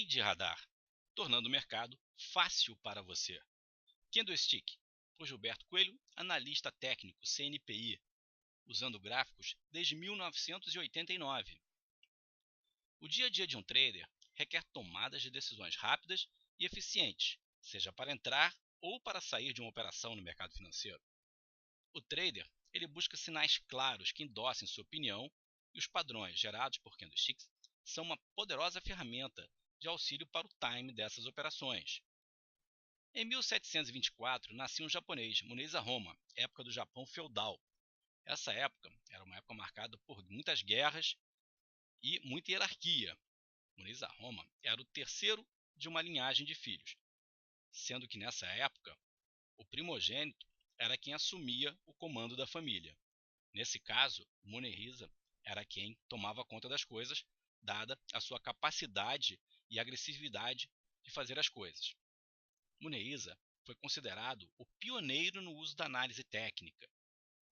trade radar, tornando o mercado fácil para você. Candlestick, por Gilberto Coelho, analista técnico CNPI, usando gráficos desde 1989. O dia a dia de um trader requer tomadas de decisões rápidas e eficientes, seja para entrar ou para sair de uma operação no mercado financeiro. O trader ele busca sinais claros que endossem sua opinião, e os padrões gerados por candlesticks são uma poderosa ferramenta de auxílio para o time dessas operações. Em 1724, nascia um japonês, Muneza Roma, época do Japão feudal. Essa época era uma época marcada por muitas guerras e muita hierarquia. Muneza Roma era o terceiro de uma linhagem de filhos, sendo que nessa época o primogênito era quem assumia o comando da família. Nesse caso, Munehisa era quem tomava conta das coisas, dada a sua capacidade e agressividade de fazer as coisas. Munehisa foi considerado o pioneiro no uso da análise técnica.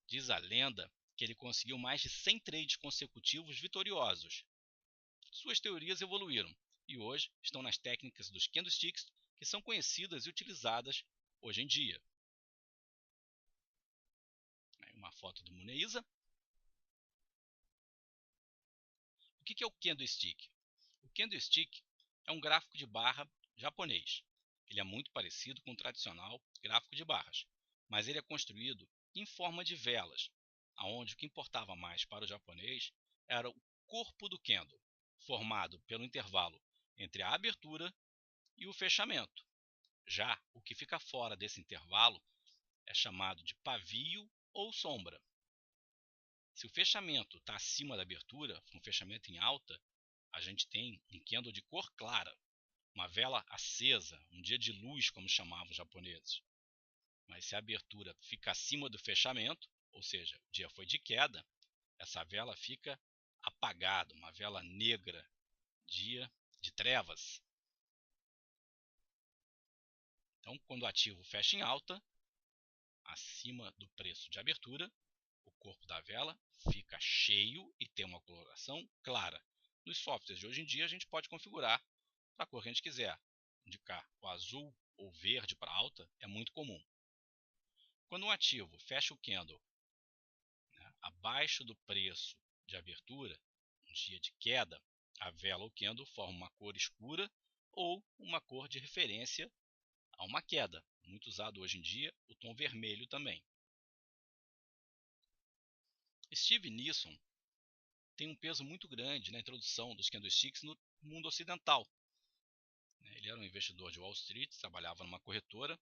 Diz a lenda que ele conseguiu mais de 100 trades consecutivos vitoriosos. Suas teorias evoluíram e hoje estão nas técnicas dos candlesticks, que são conhecidas e utilizadas hoje em dia. Uma foto do Munehisa. O que é o candlestick? O candlestick é um gráfico de barra japonês. Ele é muito parecido com o tradicional gráfico de barras, mas ele é construído em forma de velas, onde o que importava mais para o japonês era o corpo do candle, formado pelo intervalo entre a abertura e o fechamento. Já o que fica fora desse intervalo é chamado de pavio ou sombra. Se o fechamento está acima da abertura, um fechamento em alta, a gente tem um candle de cor clara, uma vela acesa, um dia de luz, como chamavam os japoneses. Mas se a abertura fica acima do fechamento, ou seja, o dia foi de queda, essa vela fica apagada, uma vela negra, dia de trevas. Então, quando o ativo fecha em alta, acima do preço de abertura, o corpo da vela fica cheio e tem uma coloração clara. Nos softwares de hoje em dia, a gente pode configurar para a cor que a gente quiser. Indicar o azul ou verde para alta é muito comum. Quando um ativo fecha o candle abaixo do preço de abertura, um dia de queda, a vela ou candle forma uma cor escura ou uma cor de referência a uma queda. Muito usado hoje em dia, o tom vermelho também. Steve Nissen tem um peso muito grande na introdução dos candlesticks no mundo ocidental. Ele era um investidor de Wall Street, trabalhava numa corretora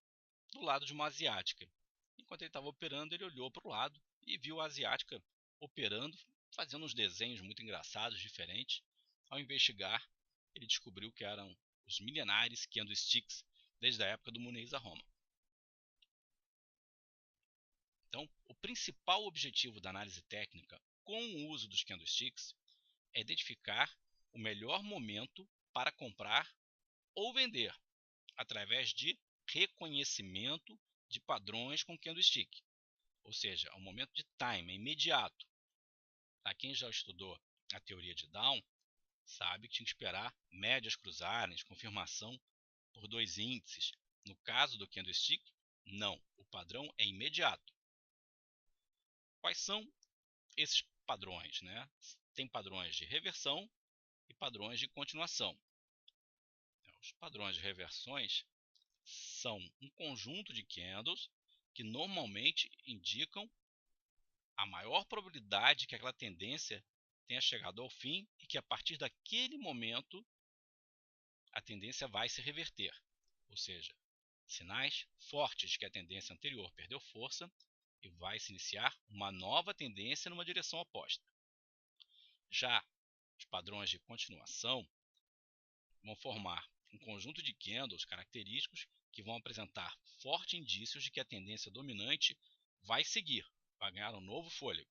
do lado de uma asiática. Enquanto ele estava operando, ele olhou para o lado e viu a asiática operando, fazendo uns desenhos muito engraçados, diferentes. Ao investigar, ele descobriu que eram os milenares candlesticks desde a época do Muneza Roma. Então, o principal objetivo da análise técnica com o uso dos candlesticks é identificar o melhor momento para comprar ou vender, através de reconhecimento de padrões com candlestick. Ou seja, é um momento de time, é imediato. Para quem já estudou a teoria de Down, sabe que tinha que esperar médias cruzarem, confirmação por dois índices. No caso do candlestick, não, o padrão é imediato. Quais são esses padrões? Tem padrões de reversão e padrões de continuação. Os padrões de reversões são um conjunto de candles que normalmente indicam a maior probabilidade que aquela tendência tenha chegado ao fim e que a partir daquele momento a tendência vai se reverter. Ou seja, sinais fortes de que a tendência anterior perdeu força e vai se iniciar uma nova tendência numa direção oposta. Já os padrões de continuação vão formar um conjunto de candles característicos que vão apresentar fortes indícios de que a tendência dominante vai seguir, vai ganhar um novo fôlego.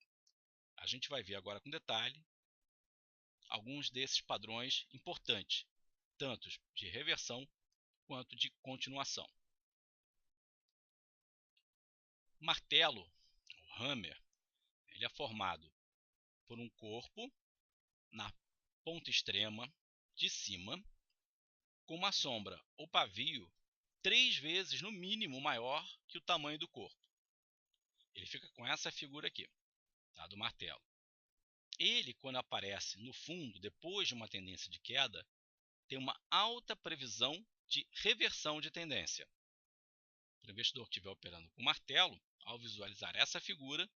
A gente vai ver agora com detalhe alguns desses padrões importantes, tanto de reversão quanto de continuação. O martelo, o hammer, ele é formado por um corpo na ponta extrema de cima com uma sombra ou pavio 3 vezes no mínimo maior que o tamanho do corpo. Ele fica com essa figura aqui, tá, do martelo. Ele, quando aparece no fundo, depois de uma tendência de queda, tem uma alta previsão de reversão de tendência. Para o investidor que estiver operando com martelo, ao visualizar essa figura,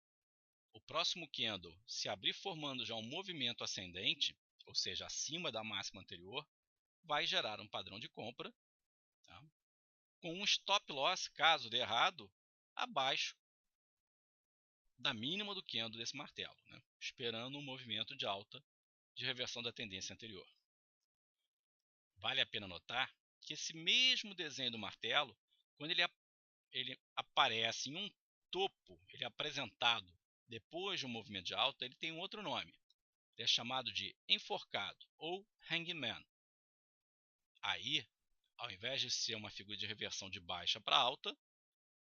o próximo candle, se abrir formando já um movimento ascendente, ou seja, acima da máxima anterior, vai gerar um padrão de compra, tá, com um stop loss, caso dê errado, abaixo da mínima do candle desse martelo, né, esperando um movimento de alta de reversão da tendência anterior. Vale a pena notar que esse mesmo desenho do martelo, quando ele aparece em um topo, ele é apresentado depois de um movimento de alta, ele tem um outro nome. Ele é chamado de enforcado ou hangman. Aí, ao invés de ser uma figura de reversão de baixa para alta,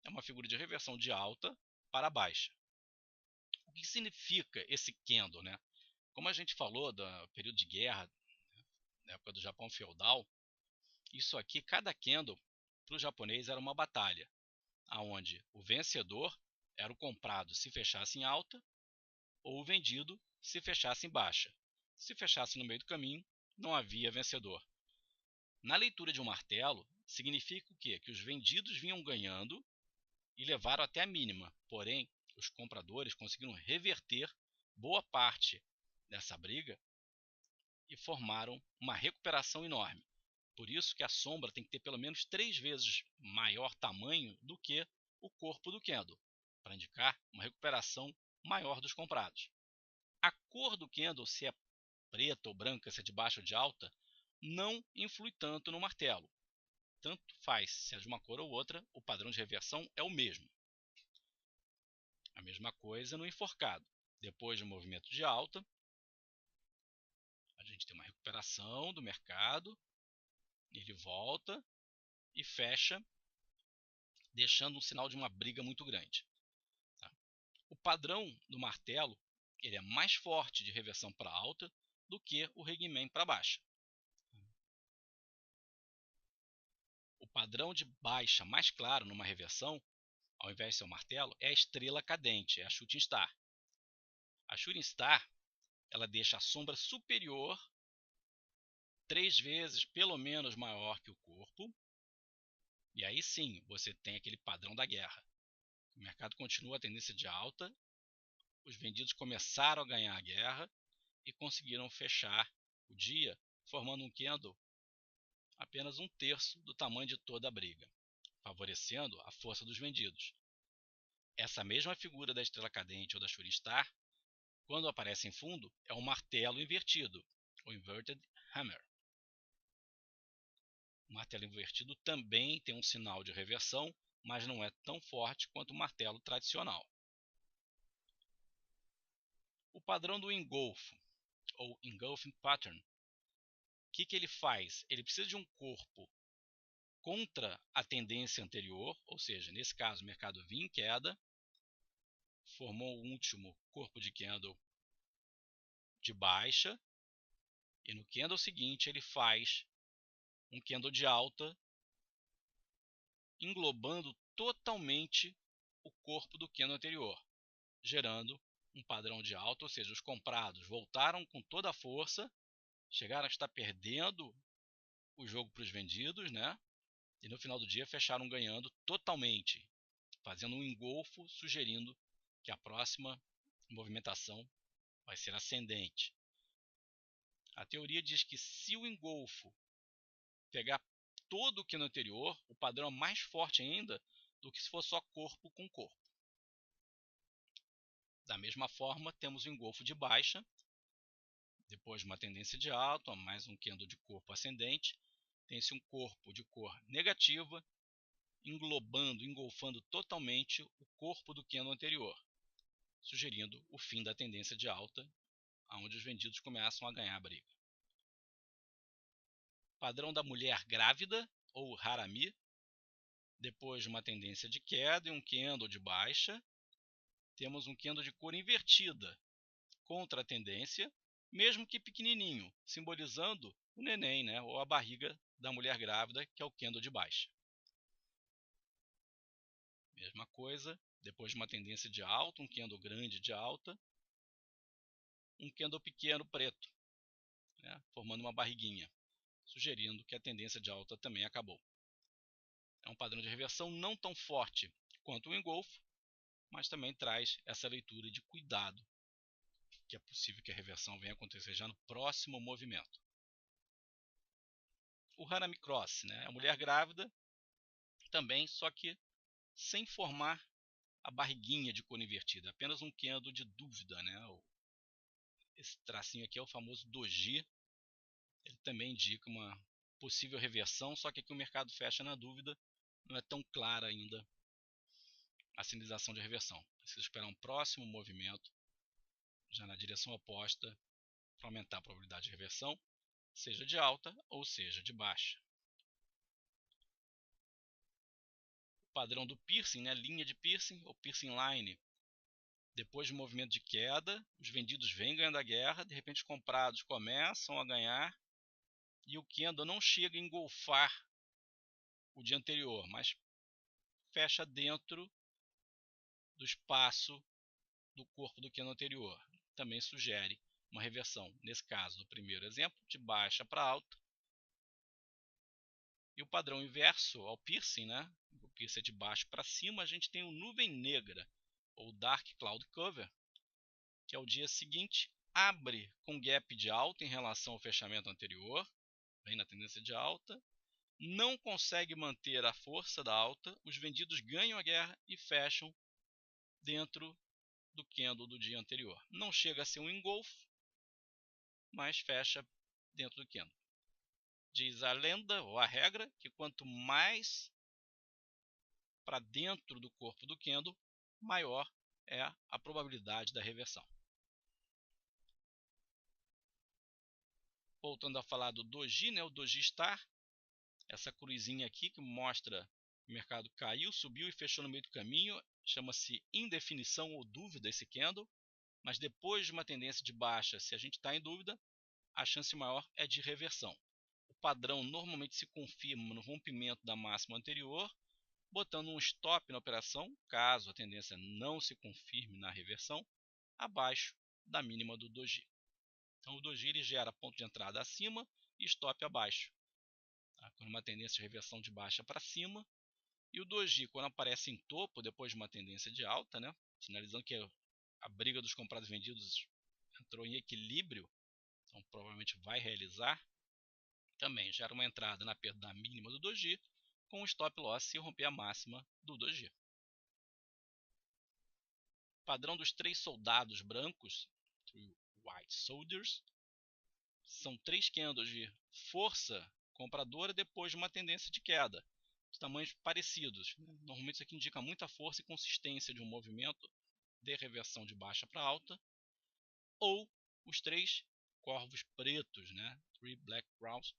é uma figura de reversão de alta para baixa. O que significa esse candle, né? Como a gente falou do período de guerra, na época do Japão feudal, isso aqui, cada candle para o japonês era uma batalha, aonde o vencedor era o comprado se fechasse em alta ou o vendido se fechasse em baixa. Se fechasse no meio do caminho, não havia vencedor. Na leitura de um martelo, significa o quê? Que os vendidos vinham ganhando e levaram até a mínima, porém, os compradores conseguiram reverter boa parte dessa briga e formaram uma recuperação enorme. Por isso que a sombra tem que ter pelo menos 3 vezes maior tamanho do que o corpo do candle, para indicar uma recuperação maior dos comprados. A cor do candle, se é preta ou branca, se é de baixa ou de alta, não influi tanto no martelo. Tanto faz se é de uma cor ou outra, o padrão de reversão é o mesmo. A mesma coisa no enforcado. Depois de um movimento de alta, a gente tem uma recuperação do mercado, ele volta e fecha, deixando um sinal de uma briga muito grande. Tá? O padrão do martelo, ele é mais forte de reversão para alta do que o hangman para baixa. O padrão de baixa mais claro numa reversão, ao invés de ser o martelo, é a estrela cadente, é a shooting star. A shooting star, ela deixa a sombra superior 3 vezes pelo menos maior que o corpo, e aí sim você tem aquele padrão da guerra. O mercado continua a tendência de alta, os vendidos começaram a ganhar a guerra e conseguiram fechar o dia formando um candle apenas 1/3 do tamanho de toda a briga, favorecendo a força dos vendidos. Essa mesma figura da estrela cadente ou da shooting star, quando aparece em fundo, é um martelo invertido, o inverted hammer. O martelo invertido também tem um sinal de reversão, mas não é tão forte quanto o martelo tradicional. O padrão do engolfo, ou engulfing pattern, o que ele faz? Ele precisa de um corpo contra a tendência anterior, ou seja, nesse caso o mercado vinha em queda, formou o último corpo de candle de baixa, e no candle seguinte ele faz um candle de alta, englobando totalmente o corpo do candle anterior, gerando um padrão de alta, ou seja, os comprados voltaram com toda a força, chegaram a estar perdendo o jogo para os vendidos, né? E no final do dia fecharam ganhando totalmente, fazendo um engolfo, sugerindo que a próxima movimentação vai ser ascendente. A teoria diz que se o engolfo pegar todo o candle anterior, o padrão é mais forte ainda do que se for só corpo com corpo. Da mesma forma, temos o engolfo de baixa, depois de uma tendência de alta, mais um candle de corpo ascendente, tem-se um corpo de cor negativa, engolfando totalmente o corpo do candle anterior, sugerindo o fim da tendência de alta, onde os vendidos começam a ganhar a briga. Padrão da mulher grávida, ou harami, depois de uma tendência de queda e um candle de baixa, temos um candle de cor invertida, contra a tendência, mesmo que pequenininho, simbolizando o neném, né, ou a barriga da mulher grávida, que é o candle de baixa. Mesma coisa, depois de uma tendência de alta, um candle grande de alta, um candle pequeno preto, né, formando uma barriguinha, sugerindo que a tendência de alta também acabou. É um padrão de reversão não tão forte quanto o engolfo, mas também traz essa leitura de cuidado, que é possível que a reversão venha acontecer já no próximo movimento. O Hanami Cross, né, a mulher grávida também, só que sem formar a barriguinha de cor invertida, apenas um candle de dúvida, né? Esse tracinho aqui é o famoso doji, ele também indica uma possível reversão, só que aqui o mercado fecha na dúvida, não é tão clara ainda a sinalização de reversão. Precisa esperar um próximo movimento, já na direção oposta, para aumentar a probabilidade de reversão, seja de alta ou seja de baixa. O padrão do piercing, né, linha de piercing ou piercing line. Depois de um movimento de queda, os vendidos vêm ganhando a guerra, de repente os comprados começam a ganhar e o candle não chega a engolfar o dia anterior, mas fecha dentro do espaço do corpo do candle anterior. Também sugere uma reversão, nesse caso do primeiro exemplo, de baixa para alta. E o padrão inverso ao piercing, né? O piercing é de baixo para cima, a gente tem o nuvem negra, ou dark cloud cover, que é o dia seguinte, abre com gap de alta em relação ao fechamento anterior, vem na tendência de alta, não consegue manter a força da alta, os vendidos ganham a guerra e fecham dentro do candle do dia anterior. Não chega a ser um engolfo, mas fecha dentro do candle. Diz a lenda ou a regra que quanto mais para dentro do corpo do candle, maior é a probabilidade da reversão. Voltando a falar do doji, né, o doji star, essa cruzinha aqui que mostra que o mercado caiu, subiu e fechou no meio do caminho, chama-se indefinição ou dúvida esse candle, mas depois de uma tendência de baixa, se a gente está em dúvida, a chance maior é de reversão. O padrão normalmente se confirma no rompimento da máxima anterior, botando um stop na operação, caso a tendência não se confirme na reversão, abaixo da mínima do doji. Então o doji ele gera ponto de entrada acima e stop abaixo, tá? Quando uma tendência de reversão de baixa para cima, e o doji quando aparece em topo depois de uma tendência de alta, né, sinalizando que a briga dos comprados e vendidos entrou em equilíbrio, então provavelmente vai realizar, também gera uma entrada na perda da mínima do doji, com o stop loss se romper a máxima do doji. Padrão dos três soldados brancos, White Soldiers, são três candles de força compradora depois de uma tendência de queda, de tamanhos parecidos. Normalmente isso aqui indica muita força e consistência de um movimento de reversão de baixa para alta, ou os três corvos pretos, né? Three Black Crowns,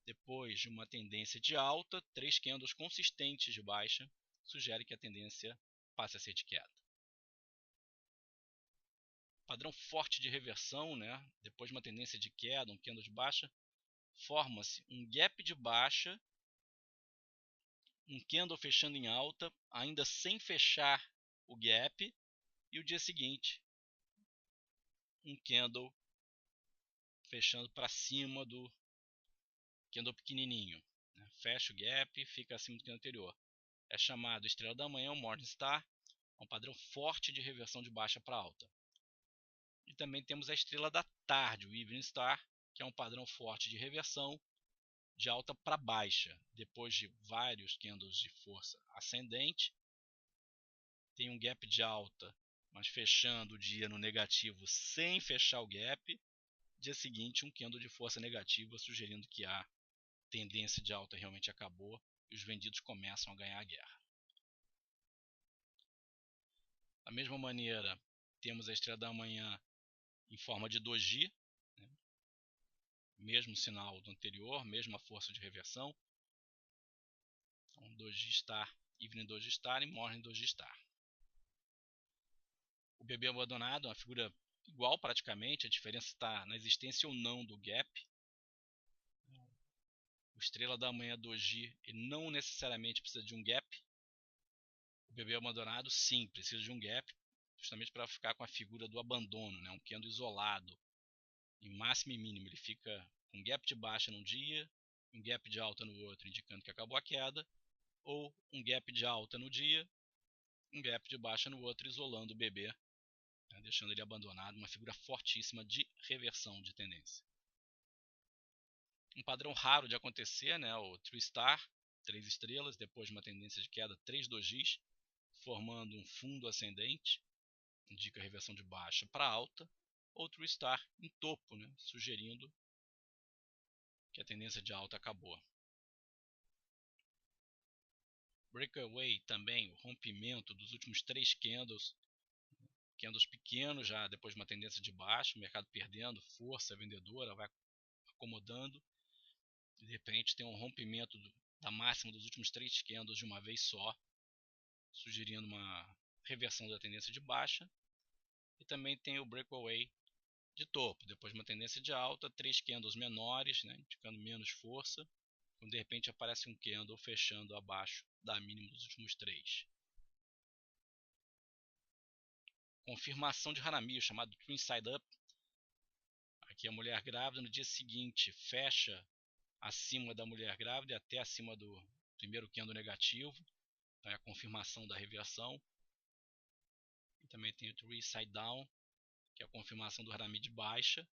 depois de uma tendência de alta, três candles consistentes de baixa, sugere que a tendência passe a ser de queda. Padrão forte de reversão, né? Depois de uma tendência de queda, um candle de baixa, forma-se um gap de baixa, um candle fechando em alta, ainda sem fechar o gap, e o dia seguinte, um candle fechando para cima do candle pequenininho, né? Fecha o gap, fica acima do candle anterior. É chamado estrela da manhã, o Morning Star, um padrão forte de reversão de baixa para alta. E também temos a estrela da tarde, o Evening Star, que é um padrão forte de reversão de alta para baixa, depois de vários candles de força ascendente, tem um gap de alta, mas fechando o dia no negativo sem fechar o gap, dia seguinte um candle de força negativa, sugerindo que a tendência de alta realmente acabou e os vendidos começam a ganhar a guerra. Da mesma maneira, temos a estrela da manhã em forma de doji, né? Mesmo sinal do anterior, mesma força de reversão. Então, doji star, evening doji star e morning doji star. O bebê abandonado é uma figura igual praticamente, a diferença está na existência ou não do gap. estrela da manhã doji e não necessariamente precisa de um gap. O bebê abandonado sim precisa de um gap, justamente para ficar com a figura do abandono, né? Um candle isolado, em máximo e mínimo. Ele fica com um gap de baixa num dia, um gap de alta no outro, indicando que acabou a queda, ou um gap de alta no dia, um gap de baixa no outro, isolando o bebê, né? Deixando ele abandonado, uma figura fortíssima de reversão de tendência. Um padrão raro de acontecer, né? O True Star, 3 estrelas, depois de uma tendência de queda 3 dojis, formando um fundo ascendente, indica reversão de baixa para alta, ou True Star em topo, né? Sugerindo que a tendência de alta acabou. Breakaway também, o rompimento dos últimos 3 candles pequenos já depois de uma tendência de baixa, o mercado perdendo força vendedora, vai acomodando, e de repente tem um rompimento da máxima dos últimos 3 candles de uma vez só, sugerindo uma reversão da tendência de baixa. E também tem o breakaway de topo, depois de uma tendência de alta, 3 candles menores, né, indicando menos força, quando de repente aparece um candle fechando abaixo da mínima dos últimos 3. Confirmação de Hanami, chamado Twin Side Up. Aqui a mulher grávida no dia seguinte fecha acima da mulher grávida e até acima do primeiro candle negativo. Então é a confirmação da reversão. E também tem o Three Side Down, que é a confirmação do Hanami de baixa.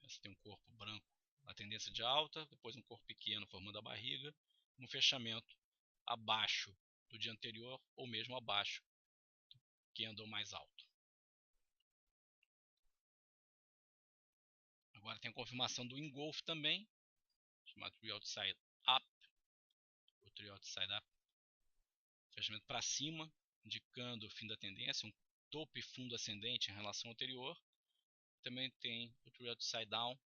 Você tem um corpo branco na tendência de alta, depois um corpo pequeno formando a barriga, um fechamento abaixo do dia anterior ou mesmo abaixo do candle mais alto. Agora tem a confirmação do engolf também, chamado Three Outside Up, ou Three Outside Up, fechamento para cima, indicando o fim da tendência, um topo e fundo ascendente em relação ao anterior. Também tem o Three Outside Down,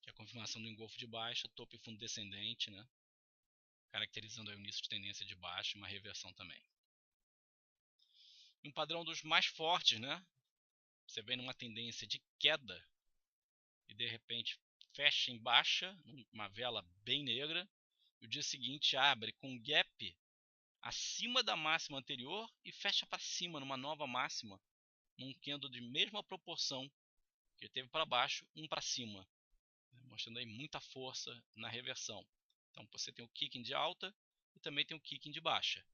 que é a confirmação do engolfo de baixa, topo e fundo descendente, né? Caracterizando aí o início de tendência de baixa e uma reversão também. Um padrão dos mais fortes, né? Você vem numa tendência de queda e de repente fecha em baixa, uma vela bem negra, e o dia seguinte abre com gap acima da máxima anterior e fecha para cima numa nova máxima, num candle de mesma proporção que teve para baixo, um para cima, mostrando aí muita força na reversão. Então você tem o kicking de alta e também tem o kicking de baixa.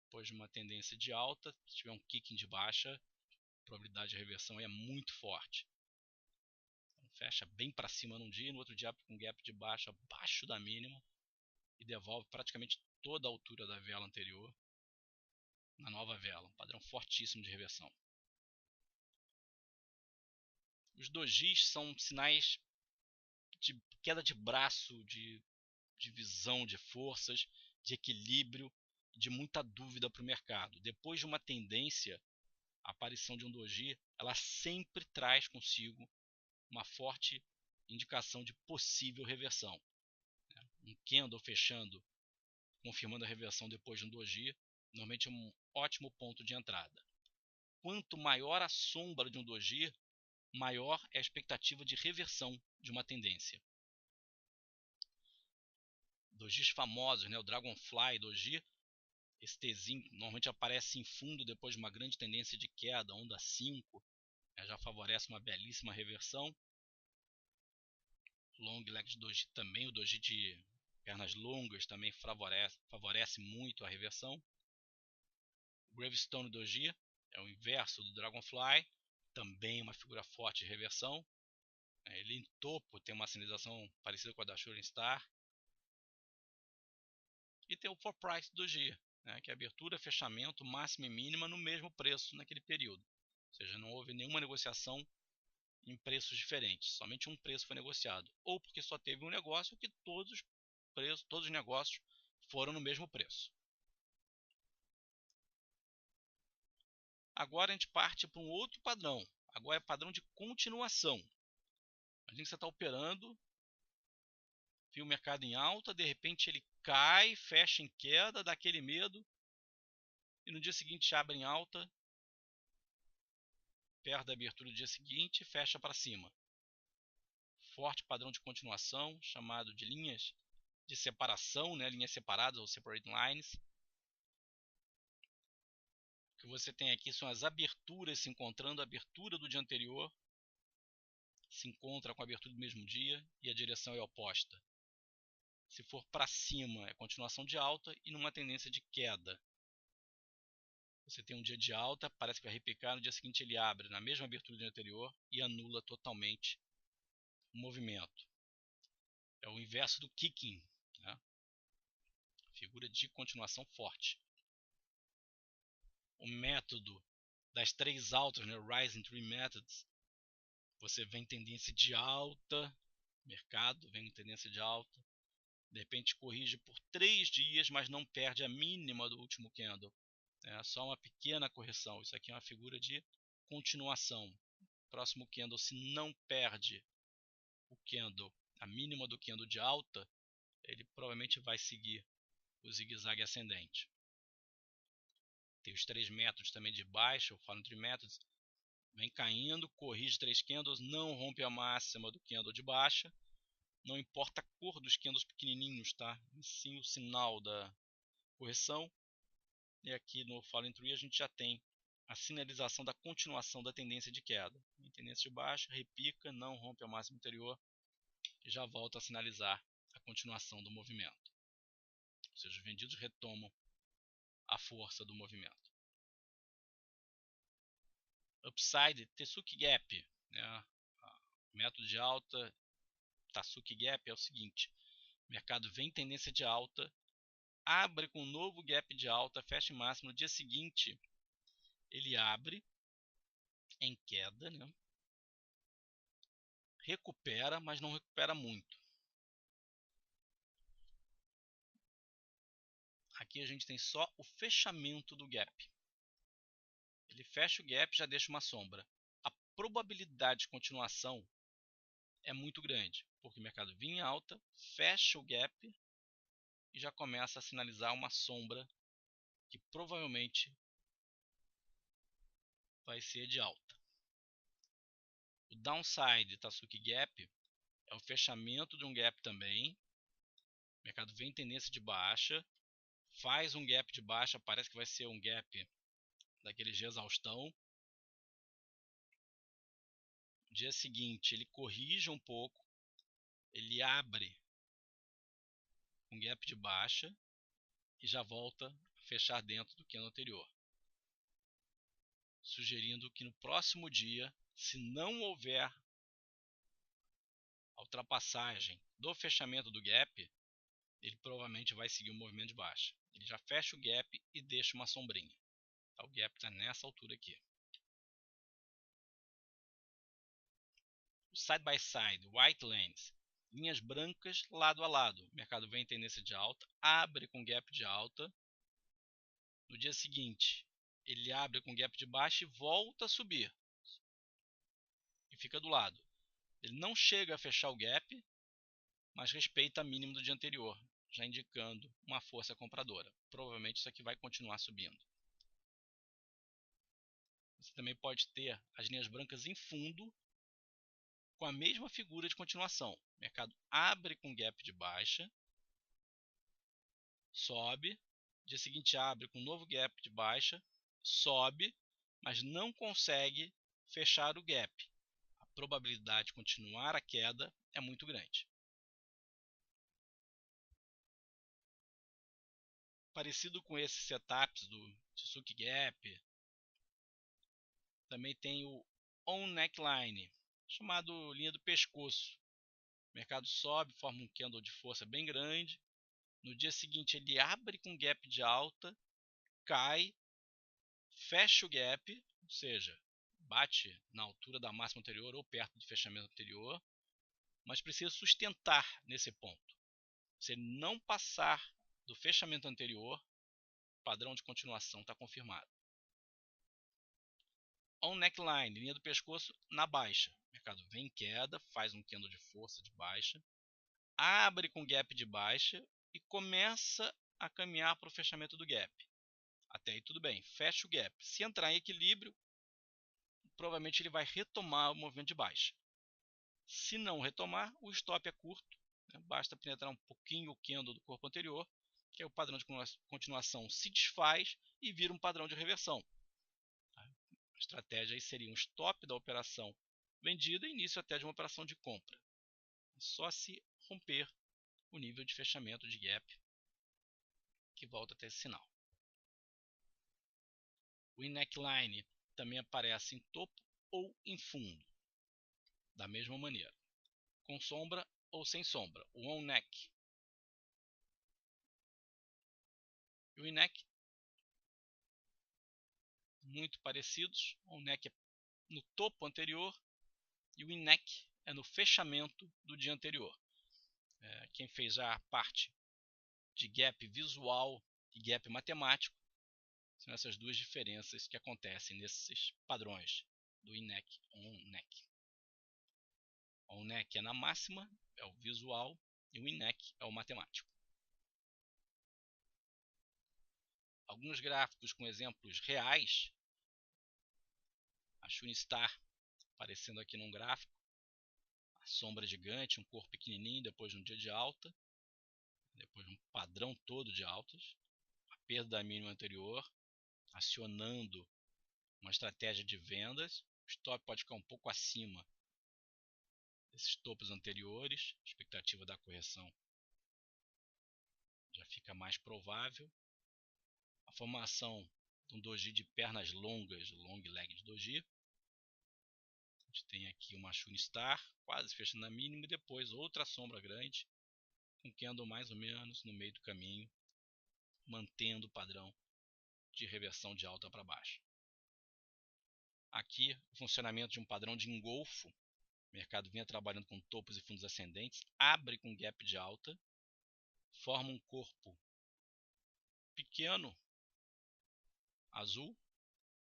Depois de uma tendência de alta, se tiver um kicking de baixa, a probabilidade de reversão é muito forte. Então, fecha bem para cima num dia, no outro dia abre com gap de baixa abaixo da mínima e devolve praticamente toda a altura da vela anterior na nova vela, um padrão fortíssimo de reversão. Os dojis são sinais de queda de braço, de divisão de forças, de equilíbrio, de muita dúvida para o mercado. Depois de uma tendência, a aparição de um doji, ela sempre traz consigo uma forte indicação de possível reversão. Um candle fechando, confirmando a reversão depois de um doji, normalmente é um ótimo ponto de entrada. Quanto maior a sombra de um doji, maior é a expectativa de reversão de uma tendência. Dojis famosos, né? O Dragonfly Doji, esse Tzinho normalmente aparece em fundo depois de uma grande tendência de queda, onda 5, né? Já favorece uma belíssima reversão. Long Leg Doji também, o Doji de pernas longas também favorece muito a reversão. O Gravestone Doji é o inverso do Dragonfly, também uma figura forte de reversão. Ele em topo tem uma sinalização parecida com a da Shooting Star. E tem o For Price Doji, né, que é abertura, fechamento, máxima e mínima no mesmo preço naquele período. Ou seja, não houve nenhuma negociação em preços diferentes, somente um preço foi negociado. Ou porque só teve um negócio que todos os negócios foram no mesmo preço. Agora a gente parte para um outro padrão. Agora é padrão de continuação. Imagina que você está operando, viu o mercado em alta, de repente ele cai, fecha em queda, dá aquele medo, e no dia seguinte abre em alta, perto da abertura do dia seguinte, fecha para cima. forte padrão de continuação, chamado de linhas de separação, né? Linhas separadas ou separating lines. O que você tem aqui são as aberturas se encontrando, a abertura do dia anterior se encontra com a abertura do mesmo dia e a direção é oposta. Se for para cima, é continuação de alta e numa tendência de queda. Você tem um dia de alta, parece que vai repicar, no dia seguinte ele abre na mesma abertura do dia anterior e anula totalmente o movimento. É o inverso do kicking, né? Figura de continuação forte. O método das três altas, né? Rising Tree Methods, você vem em tendência de alta, mercado vem em tendência de alta, de repente corrige por 3 dias, mas não perde a mínima do último candle. É só uma pequena correção. Isso aqui é uma figura de continuação. Próximo candle, se não perde o candle, a mínima do candle de alta, ele provavelmente vai seguir o zigue-zague ascendente. Tem os 3 métodos também de baixa, o Falling Tree Methods. Vem caindo, corrige 3 candles, não rompe a máxima do candle de baixa. Não importa a cor dos candles pequenininhos, tá? Sim, o sinal da correção. E aqui no Falling Tree a gente já tem a sinalização da continuação da tendência de queda. Em tendência de baixa, repica, não rompe a máxima anterior e já volta a sinalizar a continuação do movimento. Ou seja, os vendidos retomam a força do movimento. Upside, Tesuki Gap, né? Método de alta, Tesuki Gap é o seguinte: o mercado vem em tendência de alta, abre com um novo gap de alta, fecha em máximo, no dia seguinte ele abre em queda, né? Recupera, mas não recupera muito. Aqui a gente tem só o fechamento do gap. Ele fecha o gap, já deixa uma sombra. A probabilidade de continuação é muito grande, porque o mercado vinha em alta, fecha o gap e já começa a sinalizar uma sombra que provavelmente vai ser de alta. O downside Tesuki Gap é o fechamento de um gap também. O mercado vem em tendência de baixa, faz um gap de baixa, parece que vai ser um gap daqueles de exaustão. No dia seguinte ele corrige um pouco, ele abre um gap de baixa e já volta a fechar dentro do candle anterior, sugerindo que no próximo dia, se não houver a ultrapassagem do fechamento do gap, ele provavelmente vai seguir o movimento de baixa. Ele já fecha o gap e deixa uma sombrinha. O gap está nessa altura aqui. O side by side, white lines, linhas brancas lado a lado. O mercado vem em tendência de alta, abre com gap de alta. No dia seguinte, ele abre com gap de baixa e volta a subir. E fica do lado. Ele não chega a fechar o gap, mas respeita a mínima do dia anterior, já indicando uma força compradora. Provavelmente isso aqui vai continuar subindo. Você também pode ter as linhas brancas em fundo com a mesma figura de continuação. O mercado abre com gap de baixa, sobe, dia seguinte abre com um novo gap de baixa, sobe, mas não consegue fechar o gap. A probabilidade de continuar a queda é muito grande. Parecido com esses setups do Tesuki Gap, também tem o On Neckline, chamado linha do pescoço. O mercado sobe, forma um candle de força bem grande. No dia seguinte ele abre com gap de alta, cai, fecha o gap, ou seja, bate na altura da máxima anterior ou perto do fechamento anterior, mas precisa sustentar nesse ponto. Se ele não passar do fechamento anterior, o padrão de continuação está confirmado. On neckline, linha do pescoço na baixa. O mercado vem em queda, faz um candle de força de baixa, abre com gap de baixa e começa a caminhar para o fechamento do gap. Até aí tudo bem, fecha o gap. Se entrar em equilíbrio, provavelmente ele vai retomar o movimento de baixa. Se não retomar, o stop é curto, né? Basta penetrar um pouquinho o candle do corpo anterior, que aí o padrão de continuação se desfaz e vira um padrão de reversão. A estratégia aí seria um stop da operação vendida e início até de uma operação de compra. Só se romper o nível de fechamento de gap que volta até esse sinal. O neckline também aparece em topo ou em fundo, da mesma maneira, com sombra ou sem sombra, o on neck. E o neck muito parecidos, o on neck é no topo anterior e o neck é no fechamento do dia anterior. Quem fez já a parte de gap visual e gap matemático são essas duas diferenças que acontecem nesses padrões do neck, on neck. O neck é na máxima, é o visual, e o neck é o matemático. Alguns gráficos com exemplos reais, a Shooting Star aparecendo aqui num gráfico, a sombra gigante, um corpo pequenininho depois de um dia de alta, depois de um padrão todo de altas, a perda da mínima anterior, acionando uma estratégia de vendas, o stop pode ficar um pouco acima desses topos anteriores, a expectativa da correção já fica mais provável. A formação de um doji de pernas longas, long leg de doji. A gente tem aqui uma Shooting Star, quase fechando a mínima, e depois outra sombra grande, com candle mais ou menos no meio do caminho, mantendo o padrão de reversão de alta para baixo. Aqui, o funcionamento de um padrão de engolfo. O mercado vinha trabalhando com topos e fundos ascendentes, abre com gap de alta, forma um corpo pequeno, azul,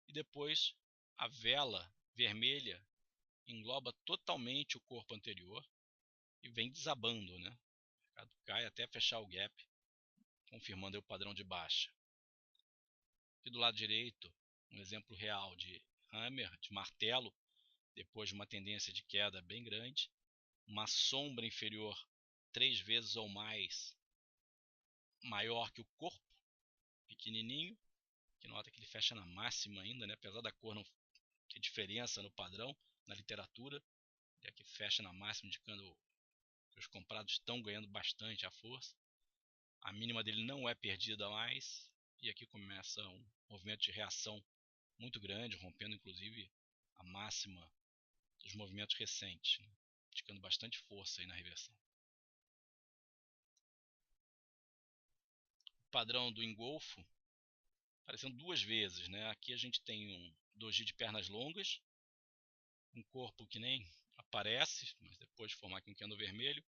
e depois a vela vermelha engloba totalmente o corpo anterior e vem desabando, né? O mercado cai até fechar o gap, confirmando o padrão de baixa. Aqui do lado direito, um exemplo real de hammer, de martelo, depois de uma tendência de queda bem grande, uma sombra inferior 3 vezes ou mais maior que o corpo, pequenininho, que nota que ele fecha na máxima ainda, né? Apesar da cor não ter diferença no padrão, na literatura, e aqui fecha na máxima, indicando que os comprados estão ganhando bastante a força. A mínima dele não é perdida mais, e aqui começa um movimento de reação muito grande, rompendo inclusive a máxima dos movimentos recentes, né? Indicando bastante força aí na reversão. O padrão do engolfo aparecendo duas vezes, né? Aqui a gente tem um doji de pernas longas, um corpo que nem aparece, mas depois de formar aqui um candle vermelho.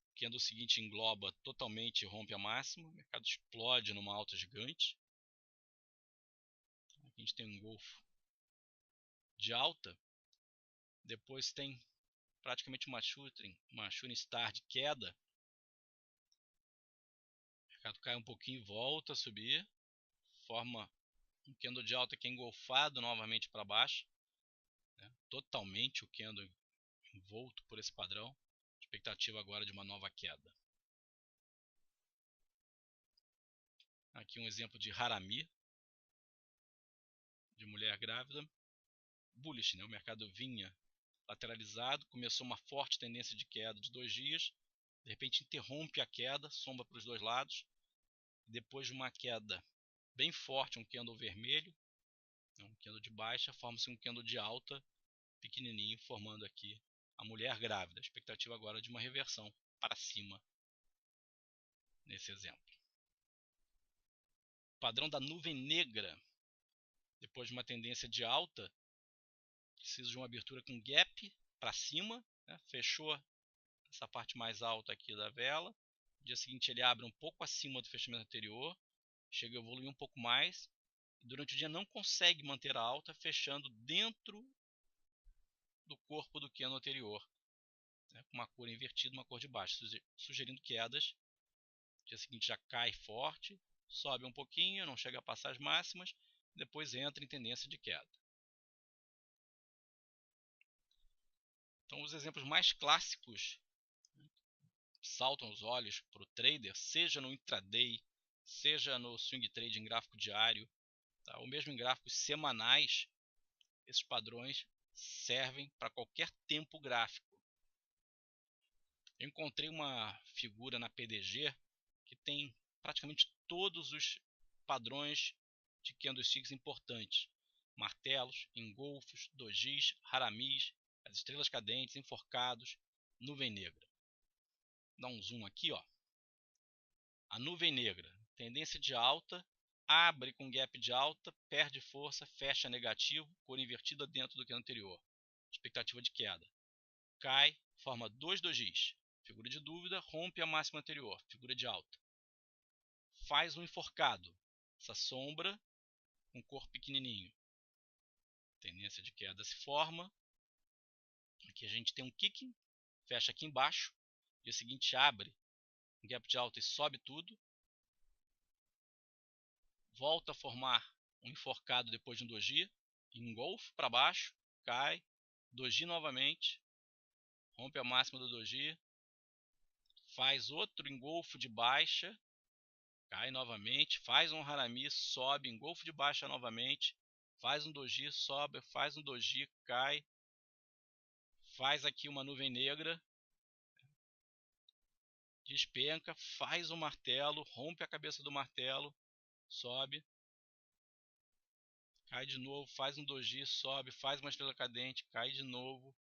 O candle seguinte engloba totalmente e rompe a máxima, o mercado explode numa alta gigante. Aqui a gente tem um engolfo de alta, depois tem praticamente uma shooting star de queda. O mercado cai um pouquinho e volta a subir, forma um candle de alta que é engolfado novamente para baixo, né? Totalmente o candle envolto por esse padrão, expectativa agora de uma nova queda. Aqui um exemplo de harami, de mulher grávida, bullish, né? O mercado vinha lateralizado, começou uma forte tendência de queda de 2 dias, de repente interrompe a queda, sombra para os dois lados, depois de uma queda bem forte, um candle vermelho, um candle de baixa, forma-se um candle de alta, pequenininho, formando aqui a mulher grávida. Expectativa agora de uma reversão para cima, nesse exemplo. O padrão da nuvem negra, depois de uma tendência de alta, precisa de uma abertura com gap para cima, né? Fechou essa parte mais alta aqui da vela. No dia seguinte ele abre um pouco acima do fechamento anterior, chega a evoluir um pouco mais, e durante o dia não consegue manter a alta, fechando dentro do corpo do candle anterior, né? Com uma cor invertida, uma cor de baixo, sugerindo quedas. No dia seguinte já cai forte, sobe um pouquinho, não chega a passar as máximas, depois entra em tendência de queda. Então, os exemplos mais clássicos saltam os olhos para o trader, seja no intraday, seja no swing trade em gráfico diário, tá? Ou mesmo em gráficos semanais, esses padrões servem para qualquer tempo gráfico. Eu encontrei uma figura na PDG que tem praticamente todos os padrões de candlesticks importantes: martelos, engolfos, dojis, haramis, as estrelas cadentes, enforcados, nuvem negra. Dá um zoom aqui, ó. A nuvem negra, tendência de alta, abre com gap de alta, perde força, fecha negativo, cor invertida dentro do que é anterior. Expectativa de queda. Cai, forma 2 dojis. Figura de dúvida, rompe a máxima anterior, figura de alta. Faz um enforcado, essa sombra com cor pequenininho. Tendência de queda se forma. Aqui a gente tem um kicking, fecha aqui embaixo. Dia seguinte abre, gap de alta e sobe tudo. Volta a formar um enforcado depois de um doji. Engolfa para baixo, cai, doji novamente. Rompe a máxima do doji. Faz outro engolfo de baixa. Cai novamente, faz um harami, sobe, engolfo de baixa novamente, faz um doji, sobe, faz um doji, cai, faz aqui uma nuvem negra, despenca, faz um martelo, rompe a cabeça do martelo, sobe, cai de novo, faz um doji, sobe, faz uma estrela cadente, cai de novo,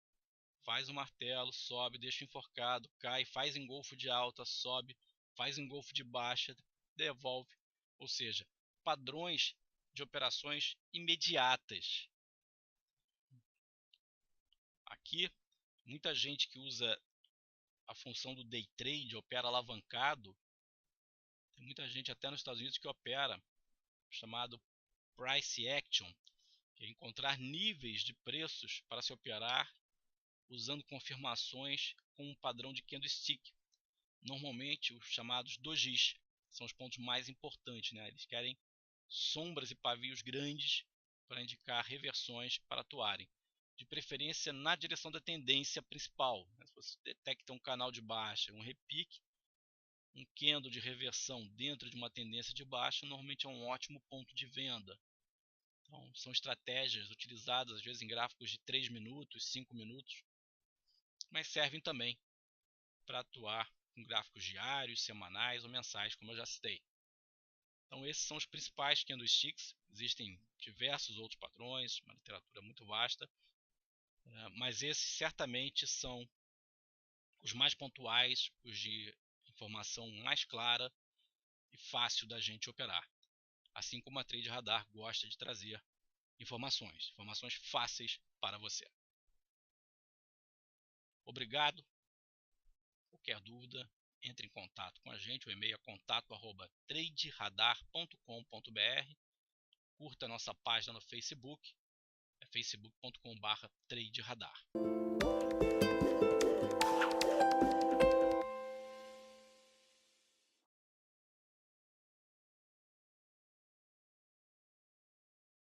faz um martelo, sobe, deixa enforcado, cai, faz engolfo de alta, sobe, faz engolfo de baixa, devolve, ou seja, padrões de operações imediatas. Aqui, muita gente que usa a função do day trade, opera alavancado, tem muita gente até nos Estados Unidos que opera chamado price action, que é encontrar níveis de preços para se operar usando confirmações com um padrão de candlestick. Normalmente os chamados dojis são os pontos mais importantes, né? Eles querem sombras e pavios grandes para indicar reversões para atuarem, de preferência na direção da tendência principal. Se você detecta um canal de baixa, um repique, um candle de reversão dentro de uma tendência de baixa, normalmente é um ótimo ponto de venda. Então, são estratégias utilizadas às vezes em gráficos de 3 minutos, 5 minutos, mas servem também para atuar com gráficos diários, semanais ou mensais, como eu já citei. Então esses são os principais candlesticks. Existem diversos outros padrões, uma literatura muito vasta, mas esses certamente são os mais pontuais, os de informação mais clara e fácil da gente operar. Assim como a Trade Radar gosta de trazer informações fáceis para você. Obrigado. Qualquer dúvida, entre em contato com a gente. O e-mail é contato@traderadar.com.br. Curta a nossa página no Facebook, é facebook.com/traderadar.